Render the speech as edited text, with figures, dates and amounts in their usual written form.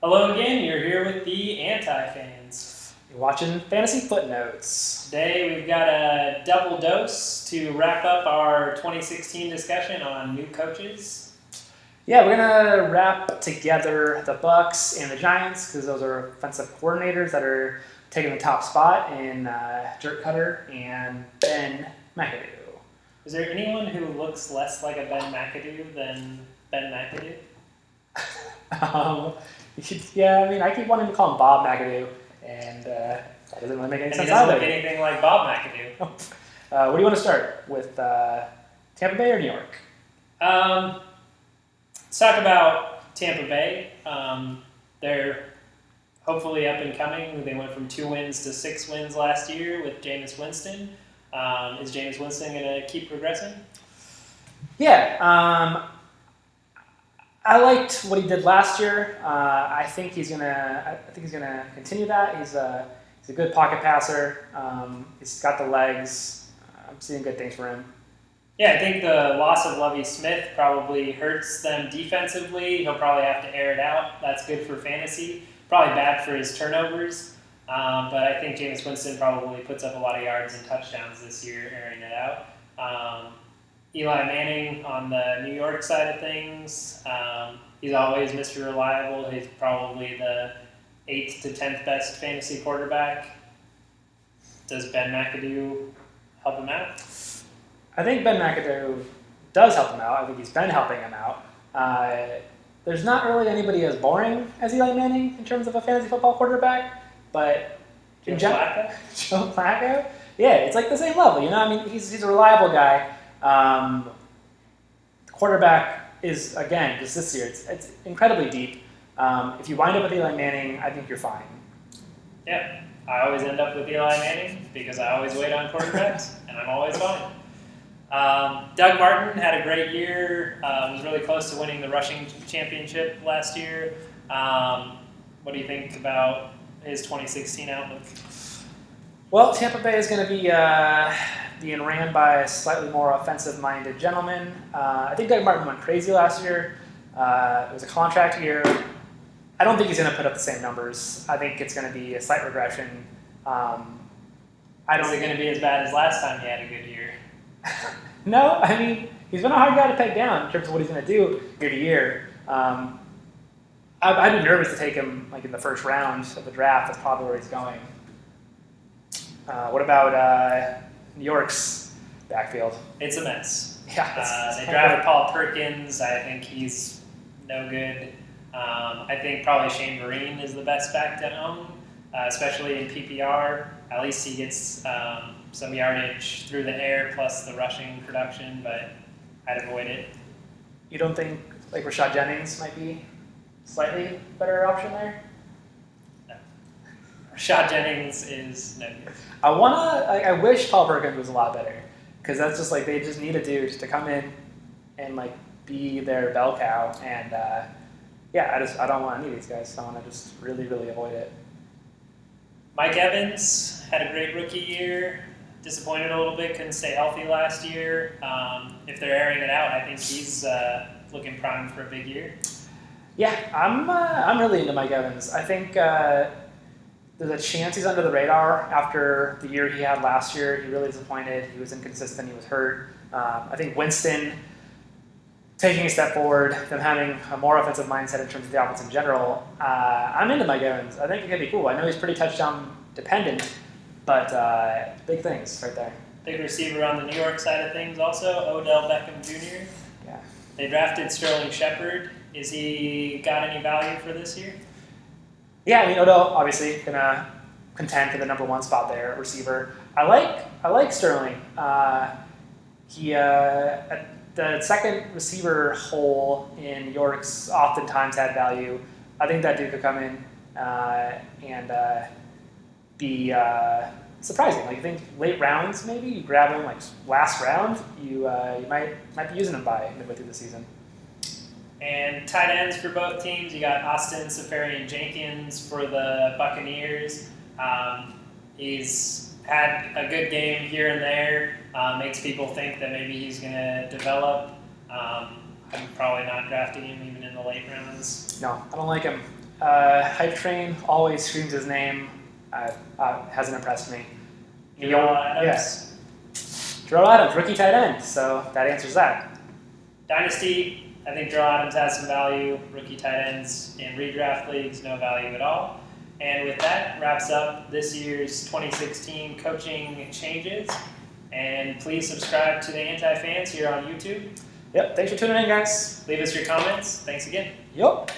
Hello again, you're here with the AntiFans. You're watching Fantasy Footnotes. Today we've got a double dose to wrap up our 2016 discussion on new coaches. Yeah, we're going to wrap together the Bucs and the Giants because those are offensive coordinators that are taking the top spot in Dirk Cutter and Ben McAdoo. Is there anyone who looks less like a Ben McAdoo than Ben McAdoo? I keep wanting to call him Bob McAdoo, and that doesn't really make any sense He doesn't either. look anything like Bob McAdoo. What do you want to start with, Tampa Bay or New York? Let's talk about Tampa Bay. They're hopefully up and coming. They went from 2 wins to 6 wins last year with Jameis Winston. Is Jameis Winston going to keep progressing? Yeah, I liked what he did last year. I think he's gonna continue that. He's a good pocket passer. He's got the legs. I'm seeing good things for him. Yeah, I think the loss of Lovie Smith probably hurts them defensively. He'll probably have to air it out. That's good for fantasy. Probably bad for his turnovers. But I think Jameis Winston probably puts up a lot of yards and touchdowns this year, airing it out. Eli Manning on the New York side of things, he's always Mr. Reliable. He's probably the 8th to 10th best fantasy quarterback. Does Ben McAdoo help him out? I think Ben McAdoo does help him out. I think he's been helping him out. There's not really anybody as boring as Eli Manning in terms of a fantasy football quarterback, but Joe Flacco? Joe Flacco? Yeah, it's like the same level, you know? I mean, he's a reliable guy. The quarterback is, again, just this year, it's incredibly deep. If you wind up with Eli Manning, I think you're fine. Yeah, I always end up with Eli Manning because I always wait on quarterbacks, and I'm always fine. Doug Martin had a great year, was really close to winning the rushing championship last year. What do you think about his 2016 outlook? Well, Tampa Bay is going to be being ran by a slightly more offensive-minded gentleman. I think Doug Martin went crazy last year. It was a contract year. I don't think he's going to put up the same numbers. I think it's going to be a slight regression. Is it going to be as bad as last time he had a good year? No, I mean, he's been a hard guy to peg down in terms of what he's going to do year to year. I'd be nervous to take him like in the first round of the draft. That's probably where he's going. What about New York's backfield? It's a mess. Yeah, they drafted Paul Perkins. I think he's no good. I think probably Shane Vereen is the best back to own, especially in PPR. At least he gets some yardage through the air plus the rushing production, but I'd avoid it. You don't think like Rashad Jennings might be slightly better option there? No. Rashad Jennings is no good. I wish Paul Perkins was a lot better because that's just like they just need a dude to come in and like be their bell cow. And I don't want any of these guys. I want to just really, really avoid it. Mike Evans had a great rookie year. Disappointed a little bit, couldn't stay healthy last year. If they're airing it out, I think he's looking primed for a big year. Yeah, I'm really into Mike Evans. I think there's a chance he's under the radar after the year he had last year. He really disappointed. He was inconsistent. He was hurt. I think Winston taking a step forward, them having a more offensive mindset in terms of the offense in general. I'm into Mike Evans. I think it could be cool. I know he's pretty touchdown dependent, but big things right there. Big receiver on the New York side of things also, Odell Beckham Jr. Yeah. They drafted Sterling Shepard. Is he got any value for this year? Yeah, I mean, Odell obviously gonna contend for the number 1 spot there, receiver. I like Sterling. He at the second receiver hole in York's oftentimes had value. I think that dude could come in and be surprising. Like, I think late rounds maybe you grab him like last round. You might be using him by midway through the season. And tight ends for both teams, you got Austin Sefarian-Jenkins for the Buccaneers. He's had a good game here and there. Makes people think that maybe he's going to develop. I'm probably not drafting him even in the late rounds. No, I don't like him. Hype Train always screams his name. Hasn't impressed me. Jamal Adams. Yes. Jamal Adams, rookie tight end. So that answers that. Dynasty, I think Jamal Adams has some value. Rookie tight ends in redraft leagues, no value at all. And with that, wraps up this year's 2016 coaching changes. And please subscribe to the AntiFans here on YouTube. Yep. Thanks for tuning in, guys. Leave us your comments. Thanks again. Yep.